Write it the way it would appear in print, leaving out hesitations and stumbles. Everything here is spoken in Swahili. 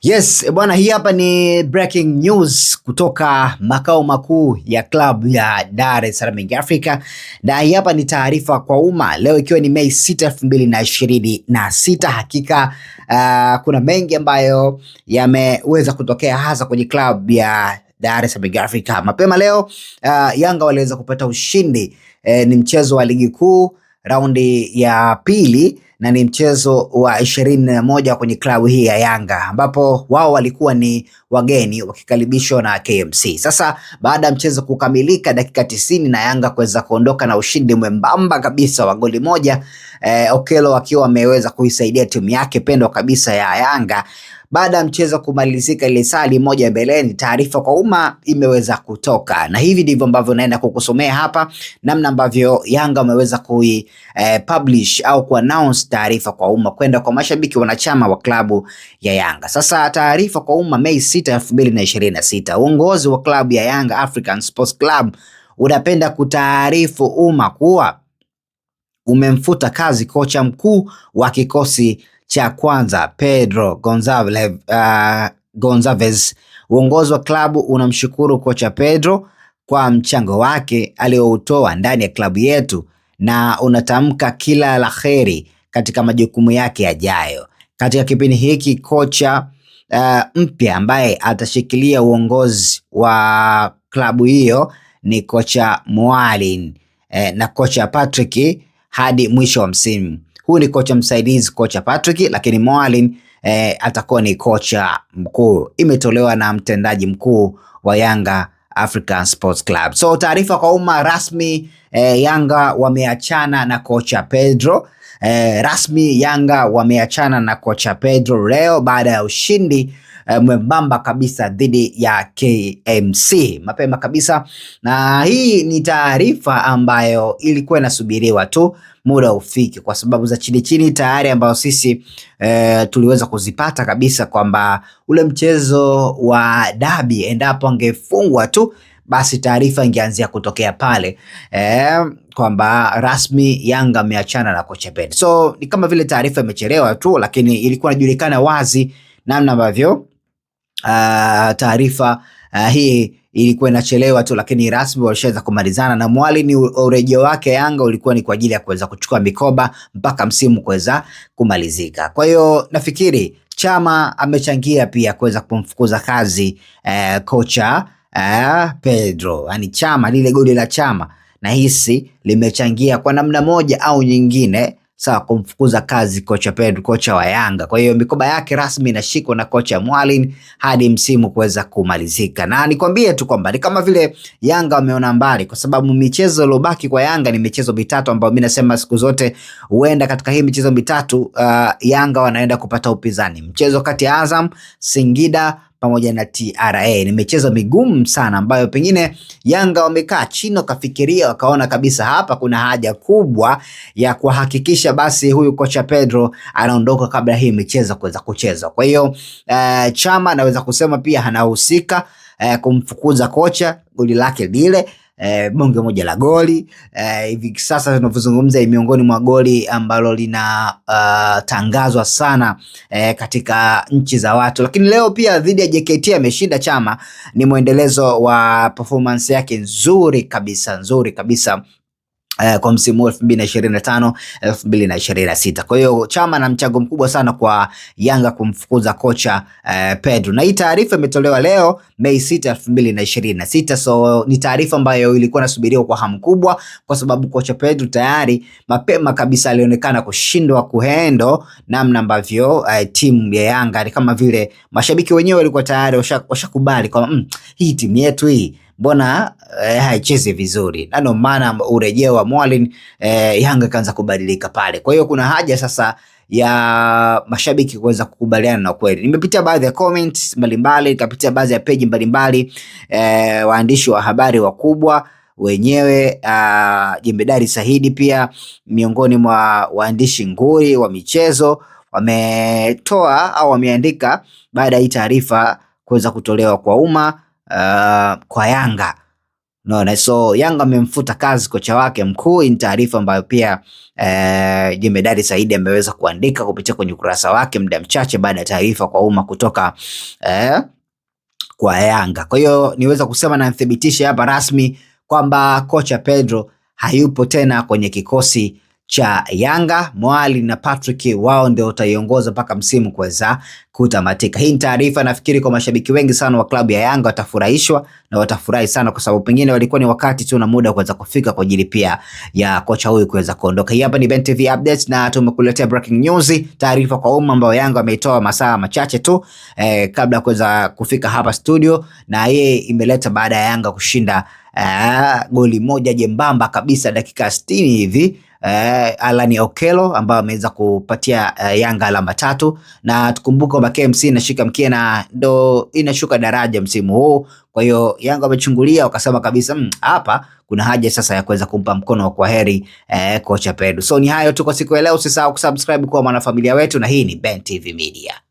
Yes, bwana, hii hapa ni breaking news kutoka makao makuu ya klabu ya Dar es Salaam Young Africa, na hii hapa ni taarifa kwa umma leo ikiwa ni Mei 6, 2026. Hakika kuna mengi ambayo yameweza kutokea hasa kwenye klabu ya Dar es Salaam Young Africa. Mapema leo Yanga waliweza kupata ushindi. Ni mchezo wa ligi kuu raundi ya pili na ni mchezo wa 21 kwenye klabu hii ya Yanga, ambapo wao walikuwa ni wageni wakikaribishwa na KMC. Sasa baada ya mchezo kukamilika dakika 90 na Yanga kuweza kuondoka na ushindi mwembamba kabisa wa goli moja, Okello akiwa ameweza kuisaidia timu yake pendwa kabisa ya Yanga. Baada ya mchezo kumalizika ile sali moja mbeleni, taarifa kwa umma imeweza kutoka, na hivi ndivyo ambavyo naenda kukusomea hapa namna ambavyo Yanga wameweza publish au ku-announce taarifa kwa umma kwenda kwa mashabiki wanachama wa klabu ya Yanga. Sasa taarifa kwa umma Mei 6, 2026. Uongozi wa klabu ya Yanga African Sports Club unapenda kutaarifu umma kuwa umemfuta kazi kocha mkuu wa kikosi cha kwanza Pedro Gonçalves. Uongozi wa klabu unamshukuru kocha Pedro kwa mchango wake aliyoutoa ndani ya klabu yetu na unatamka kila la kheri katika majukumu yake yajayo. Katika kipindi hiki kocha mpya ambaye atashikilia uongozi wa klabu hiyo ni kocha Mwalin na kocha Patrick hadi mwisho wa msimu. Huu ni kocha msaidizi kocha Patrick, lakini Mwalin atakuwa ni kocha mkuu. Imetolewa na mtendaji mkuu wa Yanga African Sports Club. So taarifa kwa umma rasmi, Yanga wameachana na kocha Pedro. Rasmi Yanga wameachana na kocha Pedro leo baada ya ushindi mwembamba kabisa dhidi ya KMC mapema kabisa, na hii ni taarifa ambayo ilikuwa inasubiriwa tu muda ufike, kwa sababu za chini chini tayari ambayo sisi tuliweza kuzipata kabisa kwamba ule mchezo wa dabi endapo angefungwa tu basi taarifa ingeanzia kutokea pale kwamba rasmi Yanga ameachana na kocha Pedro. So ni kama vile taarifa imechelewa tu, lakini ilikuwa inajulikana wazi namna ambavyo taarifa hii ilikuwa inachelewa tu, lakini rasmi walishaweza kumalizana na Mwalin. Urejeo wake Yanga ulikuwa ni kwa ajili ya kuweza kuchukua mikoba mpaka msimu kuweza kumalizika. Kwa hiyo nafikiri Chama amechangia pia kuweza kumfukuza kazi kocha Pedro. Yani Chama, lile goli la Chama nahisi limechangia kwa namna moja au nyingine sawa kumfukuza kazi kocha Pedro, kocha wa Yanga. Kwa hiyo mikoba yake rasmi inashikwa na kocha Mwalin hadi msimu kuweza kumalizika. Na nikwambie tu kwamba ni kama vile Yanga wameona mbali, kwa sababu michezo iliyobaki kwa Yanga ni michezo mitatu ambayo mimi nasema siku zote huenda katika hii michezo mitatu Yanga wanaenda kupata upinzani. Mchezo kati ya Azam, Singida pamoja na TRA. Ni michezo migumu sana ambayo pengine Yanga wamekaa chini wakafikiria wakaona kabisa hapa kuna haja kubwa ya kuhakikisha basi huyu kocha Pedro anaondoka kabla hii michezo kuweza kuchezwa. Kwa hiyo Chama naweza kusema pia anahusika kumfukuza kocha, goli lake lile bonge moja la goli hivi sasa tunavyozungumza miongoni mwa goli ambalo lina tangazwa sana katika nchi za watu. Lakini leo pia dhidi ya JKT ameshinda Chama, ni mwendelezo wa performance yake nzuri kabisa kwa msimu 2025 2026. Kwa hiyo Chama na mchango mkubwa sana kwa Yanga kumfukuza kocha Pedro. Na hii taarifa imetolewa leo Mei 6, 2026. So ni taarifa ambayo ilikuwa nasubiriwa kwa hamu kubwa, kwa sababu kocha Pedro tayari mapema kabisa alionekana kushindwa kuhendo namna ambavyo timu ya Yanga, ni kama vile mashabiki wenyewe walikuwa tayari washakubali kwa hii timu yetu hii mbona haichezi vizuri, na ndio maana urejeo wa Mwalin Yanga kaanza kubadilika pale. Kwa hiyo kuna haja sasa ya mashabiki kuweza kukubaliana na kweli. Nimepitia baadhi ya comments mbalimbali, nikapitia baadhi ya page mbalimbali, waandishi wa habari wakubwa wenyewe, Jemedari Saidi pia miongoni mwa waandishi nguri wa michezo wametoa au wameandika baada ya hii taarifa kuweza kutolewa kwa umma kwa Yanga. Unaona, so Yanga amemfuta kazi kocha wake mkuu. Ni taarifa ambayo pia Jemedari Saidi ameweza kuandika kupitia kwenye ukurasa wake muda mchache baada ya taarifa kwa umma kutoka kwa Yanga. Kwa hiyo niweza kusema na nithibitishe hapa rasmi kwamba kocha Pedro hayupo tena kwenye kikosi cha Yanga. Mwali na Patrick wao ndio utaiongoza mpaka msimu kuweza kutamatika. Hii ni taarifa, nafikiri kwa mashabiki wengi sana wa klabu ya Yanga watafurahishwa na watafurahi sana, kwa sababu pengine walikuwa ni wakati tu na muda kuweza kufika kwa ajili pia ya kocha huyu kuweza kuondoka. Hii hapa ni Ben TV Updates na tumekuletea breaking news, taarifa kwa umma ambayo Yanga wameitoa masaa machache tu kabla kuweza kufika hapa studio, na yeye imeleta baada ya Yanga kushinda goli moja jembamba kabisa dakika 60 hivi. Alani Okello ambao ameweza kupatia Yanga alama 3, na tukumbuke kwamba KMC inashika mkia na ndo inashuka daraja msimu huu. Kwa hiyo Yanga wamechungulia wakasema kabisa hapa kuna haja sasa ya kuweza kumpa mkono wa kwaheri kocha Pedro. So ni hayo tu kwa siku ya leo, usisahau kusubscribe kwa mwanafamilia wetu, na hii ni Ben TV Media.